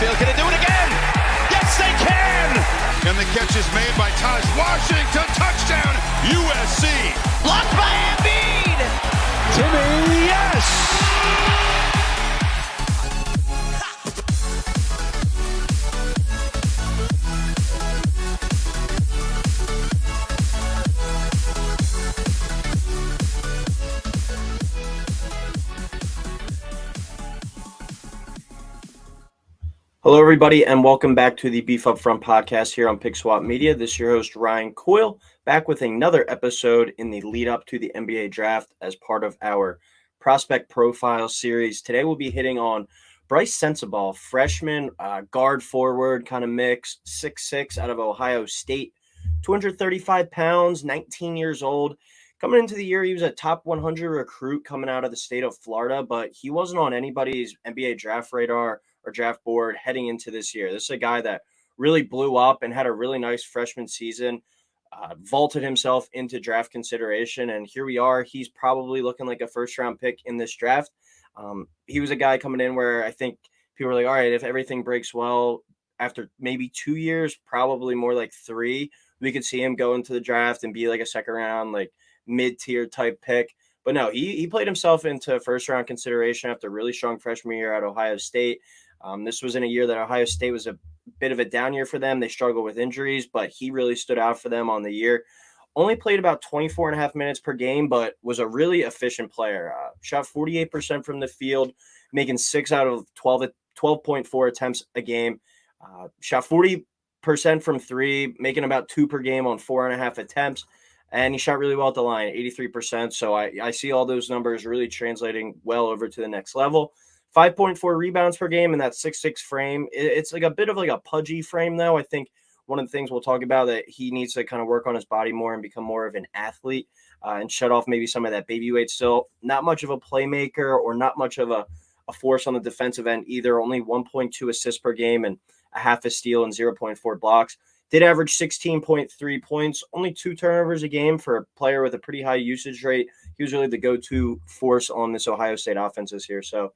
backfield. Can they do it again? Yes, they can! And the catch is made by Taj Washington. Touchdown, USC. Blocked by Embiid! Timmy, yes! Hello, everybody, and welcome back to the Beef Up Front podcast here on Pick Swap Media. This is your host, Ryan Coyle, back with another episode in the lead up to the NBA draft as part of our prospect profile series. Today, we'll be hitting on Brice Sensabaugh, freshman, guard forward kind of mix, 6'6", out of Ohio State, 235 pounds, 19 years old. Coming into the year, he was a top 100 recruit coming out of the state of Florida, but he wasn't on anybody's NBA draft radar or draft board heading into this year. This is a guy that really blew up and had a really nice freshman season, vaulted himself into draft consideration, and here we are. He's probably looking like a first-round pick in this draft. He was a guy coming in where I think people were like, all right, if everything breaks well, after maybe 2 years, probably more like 3, we could see him go into the draft and be like a second-round, like mid-tier type pick. But no, he played himself into first-round consideration after a really strong freshman year at Ohio State. This was in a year that Ohio State was a bit of a down year for them. They struggled with injuries, but he really stood out for them on the year. Only played about 24 and a half minutes per game, but was a really efficient player. Shot 48% from the field, making 6 out of 12.4 attempts a game. Shot 40% from 3, making about 2 per game on 4.5 attempts. And he shot really well at the line, 83%. So I see all those numbers really translating well over to the next level. 5.4 rebounds per game in that 6'6" frame. It's like a bit of like a pudgy frame, though. I think one of the things we'll talk about that he needs to kind of work on his body more and become more of an athlete and shut off maybe some of that baby weight still. Not much of a playmaker or not much of a force on the defensive end either. Only 1.2 assists per game and a half a steal and 0.4 blocks. Did average 16.3 points, only 2 turnovers a game for a player with a pretty high usage rate. He was really the go-to force on this Ohio State offense this year. So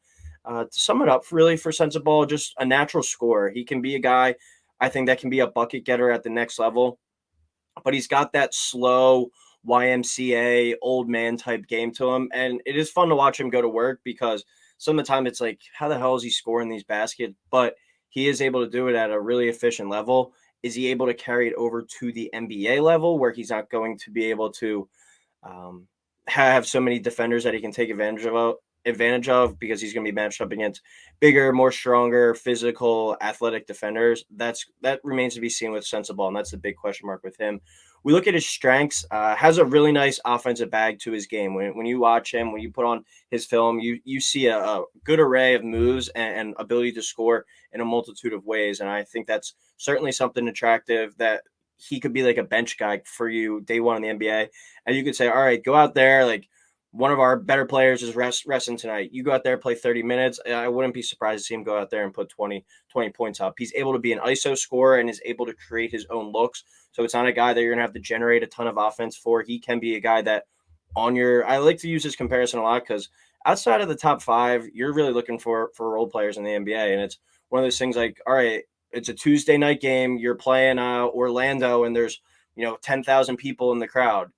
to sum it up, really for Sensabaugh, just a natural scorer. He can be a guy, I think, that can be a bucket getter at the next level, but he's got that slow YMCA old man type game to him, and it is fun to watch him go to work because some of the time it's like, how the hell is he scoring these baskets? But he is able to do it at a really efficient level. Is he able to carry it over to the NBA level where he's not going to be able to have so many defenders that he can take advantage of because he's going to be matched up against bigger, more stronger, physical, athletic defenders? That remains to be seen with Sensabaugh, and that's the big question mark with him. We look at his strengths, has a really nice offensive bag to his game. When you watch him, when you put on his film, you see a good array of moves and ability to score in a multitude of ways, and I think that's certainly something attractive that he could be like a bench guy for you day one in the NBA, and you could say, all right, go out there, like, one of our better players is resting tonight. You go out there, play 30 minutes. I wouldn't be surprised to see him go out there and put 20 points up. He's able to be an ISO scorer and is able to create his own looks. So it's not a guy that you're going to have to generate a ton of offense for. He can be a guy that I like to use this comparison a lot because outside of the top 5, you're really looking for role players in the NBA. And it's one of those things like, all right, it's a Tuesday night game. You're playing Orlando and there's, 10,000 people in the crowd.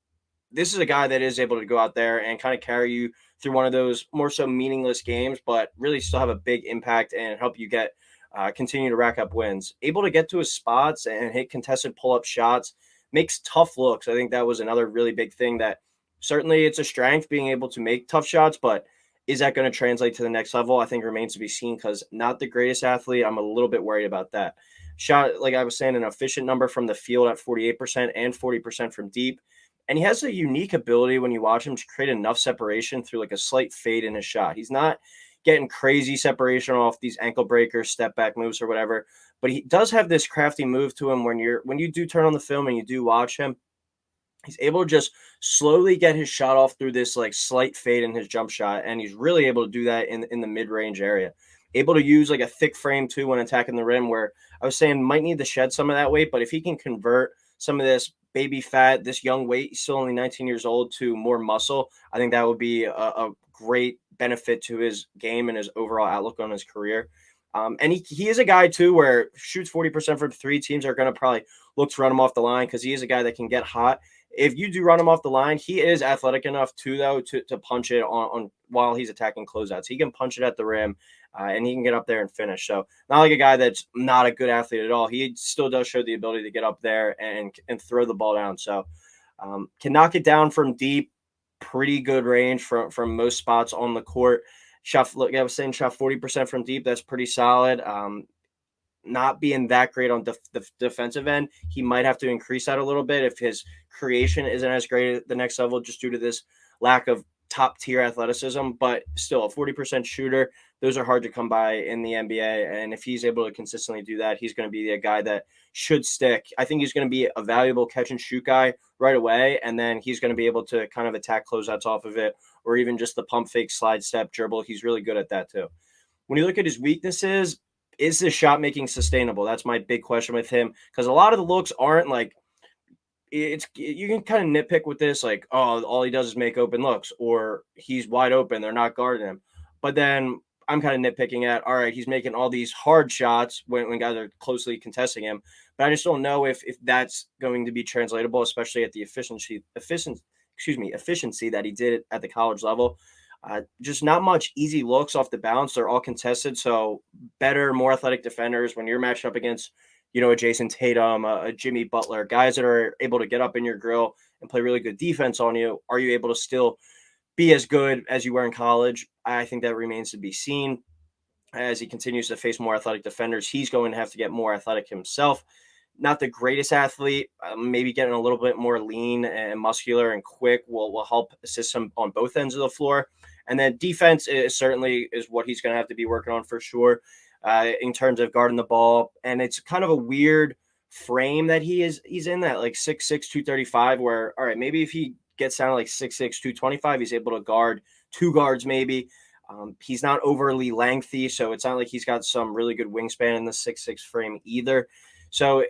This is a guy that is able to go out there and kind of carry you through one of those more so meaningless games, but really still have a big impact and help you get continue to rack up wins. Able to get to his spots and hit contested pull-up shots, makes tough looks. I think that was another really big thing that certainly it's a strength being able to make tough shots, but is that going to translate to the next level? I think remains to be seen because not the greatest athlete. I'm a little bit worried about that. Shot, like I was saying, an efficient number from the field at 48% and 40% from deep. And he has a unique ability when you watch him to create enough separation through like a slight fade in his shot. He's not getting crazy separation off these ankle breakers, step back moves or whatever, but he does have this crafty move to him when you do turn on the film and you do watch him. He's able to just slowly get his shot off through this like slight fade in his jump shot, and he's really able to do that in the mid-range area. Able to use like a thick frame too when attacking the rim, where I was saying might need to shed some of that weight, but if he can convert some of this baby fat, this young weight, he's still only 19 years old, to more muscle, I think that would be a great benefit to his game and his overall outlook on his career. And he is a guy, too, where shoots 40% from three. Teams are going to probably look to run him off the line because he is a guy that can get hot. If you do run him off the line, he is athletic enough, too, though, to punch it on while he's attacking closeouts. He can punch it at the rim, and he can get up there and finish. So not like a guy that's not a good athlete at all. He still does show the ability to get up there and throw the ball down. So can knock it down from deep, pretty good range from most spots on the court. Look, I was saying shot 40% from deep. That's pretty solid. Not being that great on the defensive end, he might have to increase that a little bit if his creation isn't as great at the next level just due to this lack of top tier athleticism. But still, a 40% shooter, those are hard to come by in the NBA. And if he's able to consistently do that, he's going to be a guy that should stick. I think he's going to be a valuable catch and shoot guy right away. And then he's going to be able to kind of attack closeouts off of it, or even just the pump fake, slide step, dribble. He's really good at that too. When you look at his weaknesses, is this shot making sustainable? That's my big question with him, because a lot of the looks aren't like, you can kind of nitpick with this, like, oh, all he does is make open looks, or he's wide open, they're not guarding him. But then I'm kind of nitpicking at, all right, he's making all these hard shots when guys are closely contesting him, but I just don't know if that's going to be translatable, especially at the efficiency that he did at the college level. Just not much easy looks off the bounce. They're all contested. So better, more athletic defenders when you're matched up against, a Jason Tatum, a Jimmy Butler, guys that are able to get up in your grill and play really good defense on you. Are you able to still be as good as you were in college? I think that remains to be seen. As he continues to face more athletic defenders, he's going to have to get more athletic himself. Not the greatest athlete, maybe getting a little bit more lean and muscular and quick will help assist him on both ends of the floor. And then defense certainly is what he's going to have to be working on for sure in terms of guarding the ball. And it's kind of a weird frame that he's in, that like 6'6", 235, where, all right, maybe if he gets down to like 6'6", 225, he's able to guard two guards maybe. He's not overly lengthy, so it's not like he's got some really good wingspan in the 6'6" frame either. So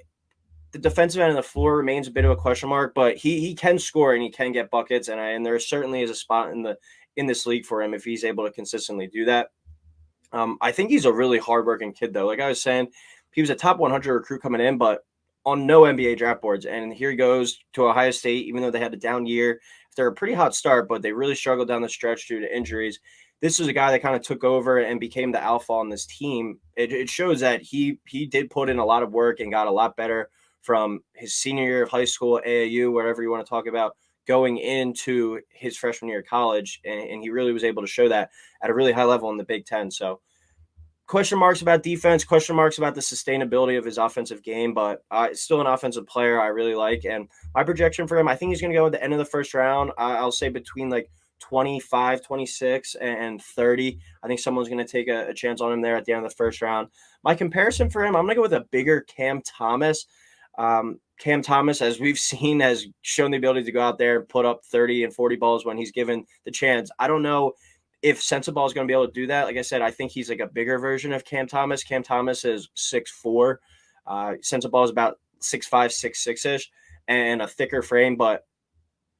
the defensive end of the floor remains a bit of a question mark, but he can score and he can get buckets, and there certainly is a spot in this league for him if he's able to consistently do that. I think he's a really hardworking kid, though. Like I was saying, he was a top 100 recruit coming in, but on no NBA draft boards. And here he goes to Ohio State, even though they had a down year. They're a pretty hot start, but they really struggled down the stretch due to injuries. This is a guy that kind of took over and became the alpha on this team. It shows that he did put in a lot of work and got a lot better from his senior year of high school, AAU, whatever you want to talk about, going into his freshman year of college. And he really was able to show that at a really high level in the Big Ten. So question marks about defense, question marks about the sustainability of his offensive game, but still an offensive player I really like. And my projection for him, I think he's going to go at the end of the first round. I'll say between like 25, 26, and 30. I think someone's going to take a chance on him there at the end of the first round. My comparison for him, I'm going to go with a bigger Cam Thomas. Cam Thomas, as we've seen, has shown the ability to go out there and put up 30 and 40 balls when he's given the chance. I don't know if Sensabaugh is going to be able to do that. Like I said, I think he's like a bigger version of Cam Thomas. Cam Thomas is 6'4". Sensabaugh is about 6'5", 6'6"-ish, and a thicker frame. But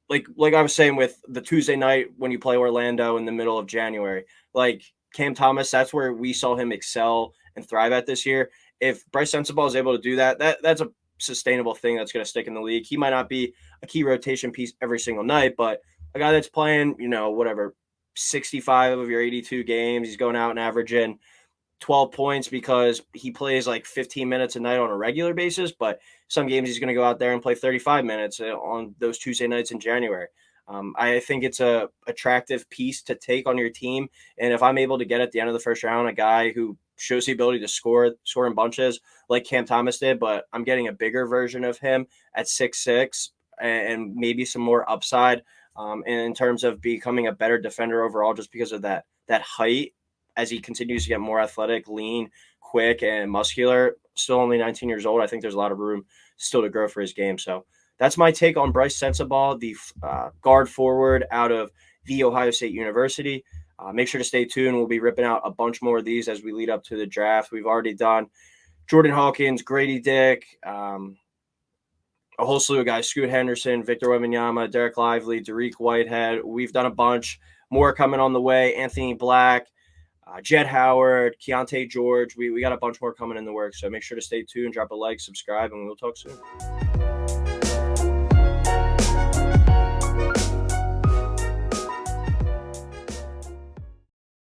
like I was saying with the Tuesday night when you play Orlando in the middle of January, like Cam Thomas, that's where we saw him excel and thrive at this year. If Brice Sensabaugh is able to do that, that's a sustainable thing that's going to stick in the league. He might not be a key rotation piece every single night, but a guy that's playing, 65 of your 82 games, he's going out and averaging 12 points because he plays like 15 minutes a night on a regular basis, but some games he's going to go out there and play 35 minutes on those Tuesday nights in January. I think it's a attractive piece to take on your team. And if I'm able to get at the end of the first round, a guy who shows the ability to score in bunches like Cam Thomas did, but I'm getting a bigger version of him at 6'6", and maybe some more upside in terms of becoming a better defender overall, just because of that height as he continues to get more athletic, lean, quick, and muscular. Still only 19 years old. I think there's a lot of room still to grow for his game. So that's my take on Brice Sensabaugh, the guard forward out of The Ohio State University. Make sure to stay tuned. We'll be ripping out a bunch more of these as we lead up to the draft. We've already done Jordan Hawkins, Grady Dick, a whole slew of guys, Scoot Henderson, Victor Wembanyama, Derek Lively, Dariq Whitehead. We've done a bunch more coming on the way. Anthony Black, Jed Howard, Keontae George. We got a bunch more coming in the works, so make sure to stay tuned, drop a like, subscribe, and we'll talk soon.